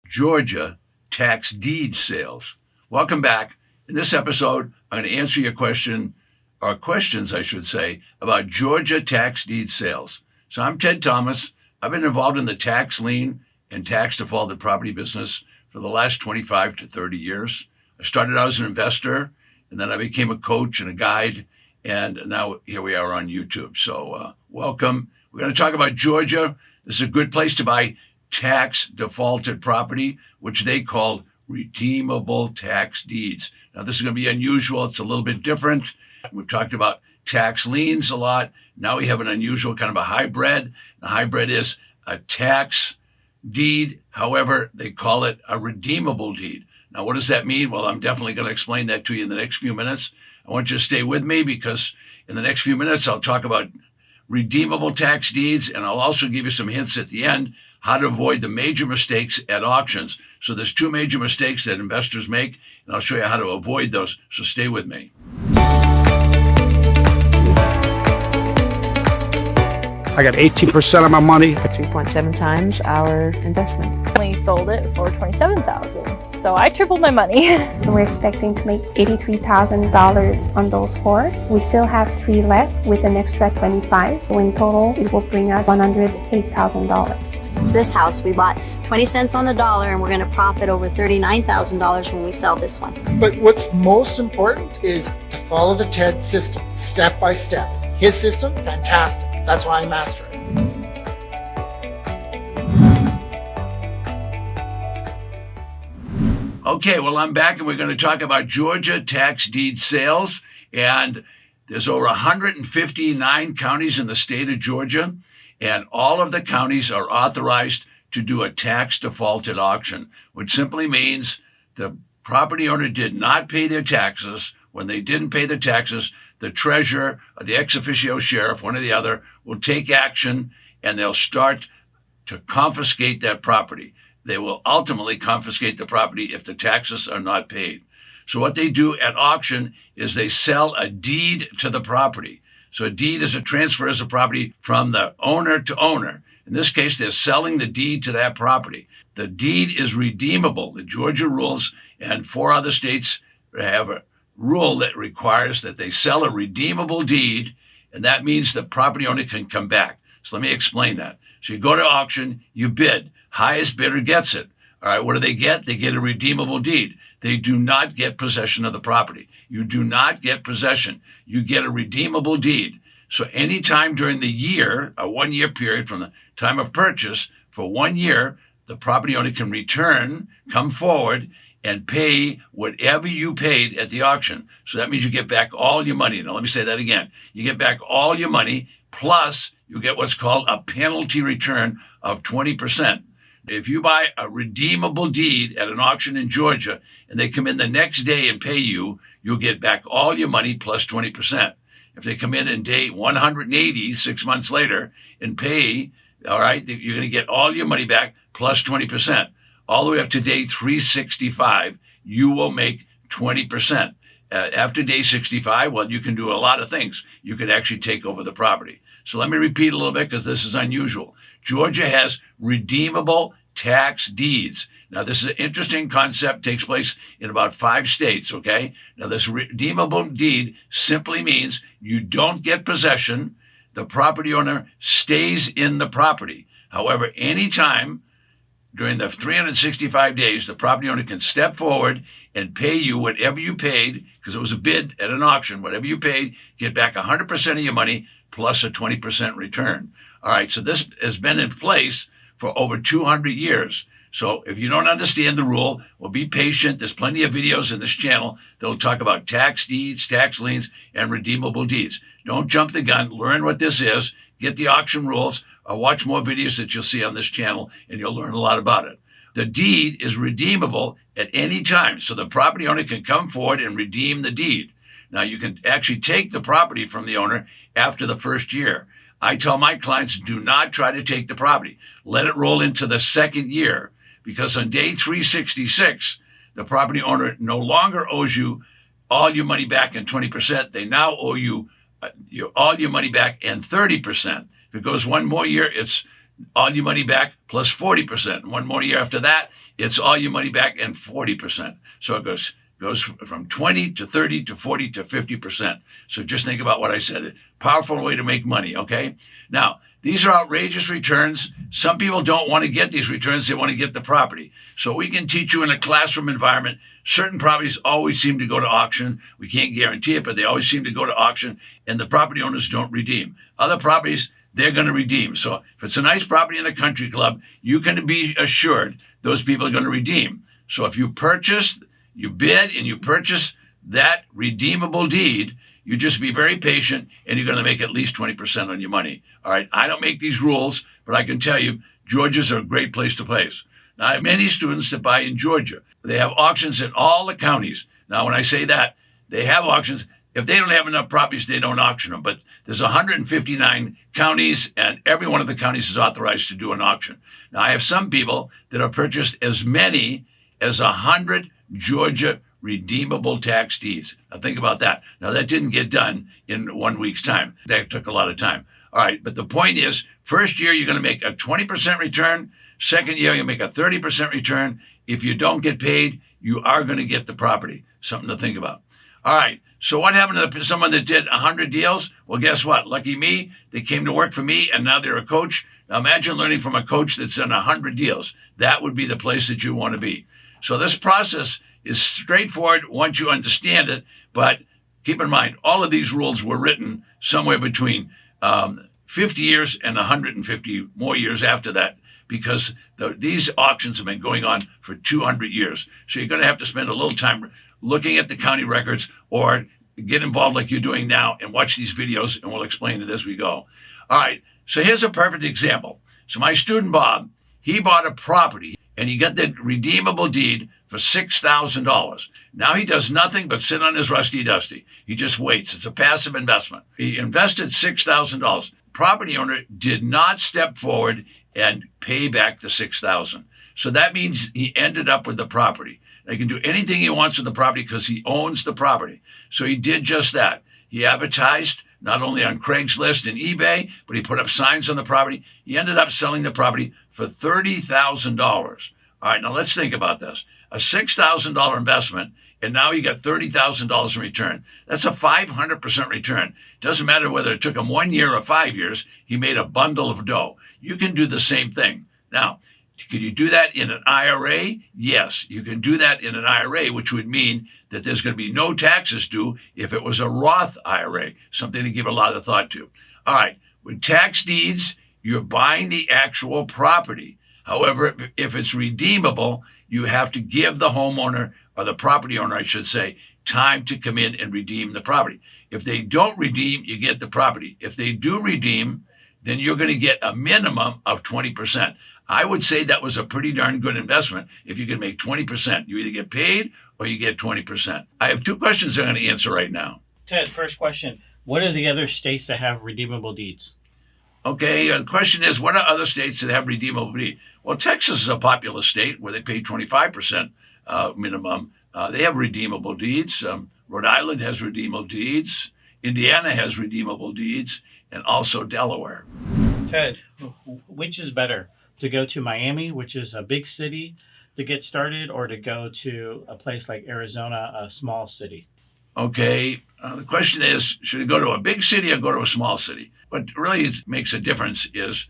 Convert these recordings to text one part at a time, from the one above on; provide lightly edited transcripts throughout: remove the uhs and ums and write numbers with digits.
Georgia tax deed sales. Welcome back. In this episode, I'm going to answer your question, or questions, I should say, about Georgia tax deed sales. So I'm Ted Thomas. I've been involved in the tax lien and tax defaulted property business for the last 25 to 30 years. I started out as an investor, and then I became a coach and a guide, and now here we are on YouTube. So welcome. We're going to talk about Georgia. This is a good place to buy tax defaulted property, which they call redeemable tax deeds. Now, this is going to be unusual. It's a little bit different. We've talked about tax liens a lot. Now we have an unusual kind of a hybrid. The hybrid is a tax deed. However, they call it a redeemable deed. Now, what does that mean? Well, I'm definitely going to explain that to you in the next few minutes. I want you to stay with me because in the next few minutes, I'll talk about redeemable tax deeds, and I'll also give you some hints at the end how to avoid the major mistakes at auctions. So there's two major mistakes that investors make, and I'll show you how to avoid those. So stay with me. I got 18% of my money. 3.7 times our investment. We sold it for $27,000, so I tripled my money. We're expecting to make $83,000 on those 4. We still have 3 left with an extra 25. So in total, it will bring us $108,000. It's this house. We bought 20 cents on the dollar, and we're going to profit over $39,000 when we sell this one. But what's most important is to follow the TED system, step by step. His system, fantastic. That's why I master it. Okay, well, I'm back, and we're going to talk about Georgia tax deed sales. And there's over 159 counties in the state of Georgia, and all of the counties are authorized to do a tax defaulted auction, which simply means the property owner did not pay their taxes. When they didn't pay the taxes, the treasurer or the ex officio sheriff, one or the other, will take action, and they'll start to confiscate that property. They will ultimately confiscate the property if the taxes are not paid. So what they do at auction is they sell a deed to the property. So a deed is a transfer of property from the owner to owner. In this case, they're selling the deed to that property. The deed is redeemable. The Georgia rules and 4 other states have a rule that requires that they sell a redeemable deed, and that means the property owner can come back. So let me explain that. So you go to auction, you bid, highest bidder gets it. All right, what do they get? They get a redeemable deed. They do not get possession of the property. You do not get possession. You get a redeemable deed. So anytime during the year, a 1-year period from the time of purchase, for 1 year, the property owner can return, come forward, and pay whatever you paid at the auction. So that means you get back all your money. Now, let me say that again. You get back all your money, plus you get what's called a penalty return of 20%. If you buy a redeemable deed at an auction in Georgia and they come in the next day and pay you, you'll get back all your money plus 20%. If they come in day 180, 6 months later, and pay, all right, you're going to get all your money back plus 20%. All the way up to day 365, you will make 20%. After day 65, well, you can do a lot of things. You could actually take over the property. So let me repeat a little bit because this is unusual. Georgia has redeemable tax deeds. Now, this is an interesting concept, takes place in about 5 states, okay? Now, this redeemable deed simply means you don't get possession. The property owner stays in the property. However, anytime during the 365 days, the property owner can step forward and pay you whatever you paid, because it was a bid at an auction. Whatever you paid, get back 100% of your money plus a 20% return. All right, so this has been in place for over 200 years. So if you don't understand the rule, well, be patient. There's plenty of videos in this channel that will talk about tax deeds, tax liens, and redeemable deeds. Don't jump the gun. Learn what this is. Get the auction rules. Or watch more videos that you'll see on this channel, and you'll learn a lot about it. The deed is redeemable at any time, so the property owner can come forward and redeem the deed. Now, you can actually take the property from the owner after the first year. I tell my clients, do not try to take the property. Let it roll into the second year, because on day 366, the property owner no longer owes you all your money back and 20%. They now owe you all your money back and 30%. If it goes one more year, it's all your money back plus 40%. One more year after that, it's all your money back and 40%. So it goes from 20 to 30 to 40 to 50%. So just think about what I said. Powerful way to make money, okay? Now, these are outrageous returns. Some people don't want to get these returns. They want to get the property. So we can teach you in a classroom environment. Certain properties always seem to go to auction. We can't guarantee it, but they always seem to go to auction, and the property owners don't redeem. Other properties, they're going to redeem. So if it's a nice property in the country club, you can be assured those people are going to redeem. So if you bid and you purchase that redeemable deed, you just be very patient and you're going to make at least 20% on your money. All right. I don't make these rules, but I can tell you, Georgia's a great place to place. Now, I have many students that buy in Georgia. They have auctions in all the counties. Now, when I say that, they have auctions. If they don't have enough properties, they don't auction them. But there's 159 counties, and every one of the counties is authorized to do an auction. Now, I have some people that have purchased as many as 100 Georgia redeemable tax deeds. Now, think about that. Now, that didn't get done in 1 week's time. That took a lot of time. All right, but the point is, first year, you're going to make a 20% return. Second year, you make a 30% return. If you don't get paid, you are going to get the property. Something to think about. All right, so what happened to someone that did 100 deals? Well, guess what? Lucky me, they came to work for me, and now they're a coach. Now, imagine learning from a coach that's done 100 deals. That would be the place that you want to be. So this process is straightforward once you understand it, but keep in mind, all of these rules were written somewhere between 50 years and 150 more years after that, because these auctions have been going on for 200 years. So you're going to have to spend a little time looking at the county records or get involved like you're doing now and watch these videos, and we'll explain it as we go. All right, so here's a perfect example. So my student Bob, he bought a property and he got the redeemable deed for $6,000. Now he does nothing but sit on his rusty dusty. He just waits. It's a passive investment. He invested $6,000. Property owner did not step forward and pay back the $6,000. So that means he ended up with the property. He can do anything he wants with the property because he owns the property. So he did just that. He advertised not only on Craigslist and eBay, but he put up signs on the property. He ended up selling the property for $30,000. All right, now let's think about this. A $6,000 investment, and now you got $30,000 in return. That's a 500% return. Doesn't matter whether it took him 1 year or 5 years, he made a bundle of dough. You can do the same thing. Now, can you do that in an IRA? Yes, you can do that in an IRA, which would mean that there's going to be no taxes due if it was a Roth IRA, something to give a lot of thought to. All right, with tax deeds, you're buying the actual property. However, if it's redeemable, you have to give the homeowner, or the property owner, I should say, time to come in and redeem the property. If they don't redeem, you get the property. If they do redeem, then you're going to get a minimum of 20%. I would say that was a pretty darn good investment if you can make 20%. You either get paid or you get 20%. I have two questions I'm going to answer right now. Ted, first question. What are the other states that have redeemable deeds? Okay, the question is, what are other states that have redeemable deeds? Well, Texas is a populous state where they pay 25% minimum. They have redeemable deeds. Rhode Island has redeemable deeds. Indiana has redeemable deeds, and also Delaware. Ted, which is better? To go to Miami, which is a big city, to get started, or to go to a place like Arizona, a small city? Okay, the question is, should it go to a big city or go to a small city? What really makes a difference is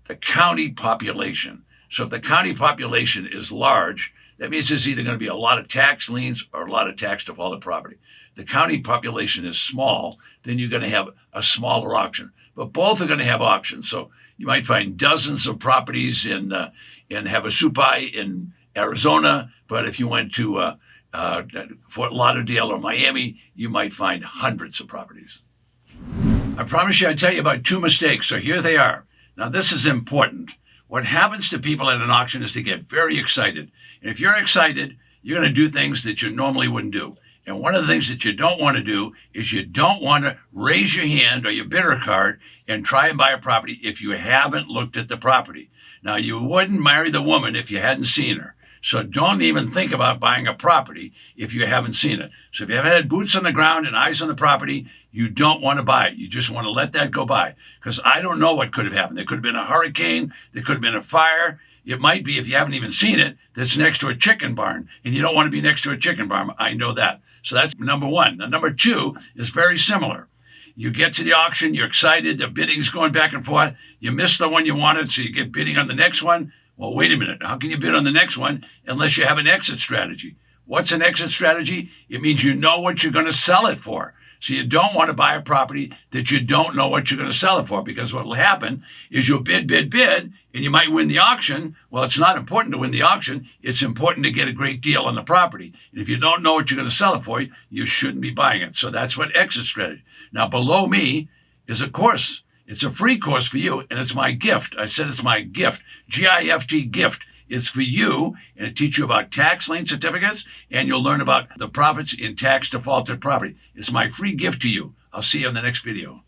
the county population. So if the county population is large, that means there's either going to be a lot of tax liens or a lot of tax defaulted property. If the county population is small, then you're going to have a smaller auction. But both are going to have auctions. So you might find dozens of properties in Havasupai in Arizona, but if you went to Fort Lauderdale or Miami, you might find hundreds of properties. I promise you I'd tell you about two mistakes, so here they are. Now, this is important. What happens to people at an auction is they get very excited. And if you're excited, you're going to do things that you normally wouldn't do. And one of the things that you don't want to do is you don't want to raise your hand or your bidder card and try and buy a property if you haven't looked at the property. Now, you wouldn't marry the woman if you hadn't seen her. So don't even think about buying a property if you haven't seen it. So if you haven't had boots on the ground and eyes on the property, you don't want to buy it. You just want to let that go by. Because I don't know what could have happened. There could have been a hurricane. There could have been a fire. It might be, if you haven't even seen it, that's next to a chicken barn, and you don't want to be next to a chicken barn. I know that. So that's number one. Now, number two is very similar. You get to the auction, you're excited, the bidding's going back and forth. You miss the one you wanted, so you get bidding on the next one. Well, wait a minute. How can you bid on the next one unless you have an exit strategy? What's an exit strategy? It means you know what you're going to sell it for. So you don't want to buy a property that you don't know what you're going to sell it for, because what will happen is you'll bid, and you might win the auction. Well, it's not important to win the auction. It's important to get a great deal on the property. And if you don't know what you're going to sell it for, you shouldn't be buying it. So that's what exit strategy. Now, below me is a course. It's a free course for you, and it's my gift. I said it's my gift, G-I-F-T, gift. It's for you, and it teaches you about tax lien certificates, and you'll learn about the profits in tax defaulted property. It's my free gift to you. I'll see you in the next video.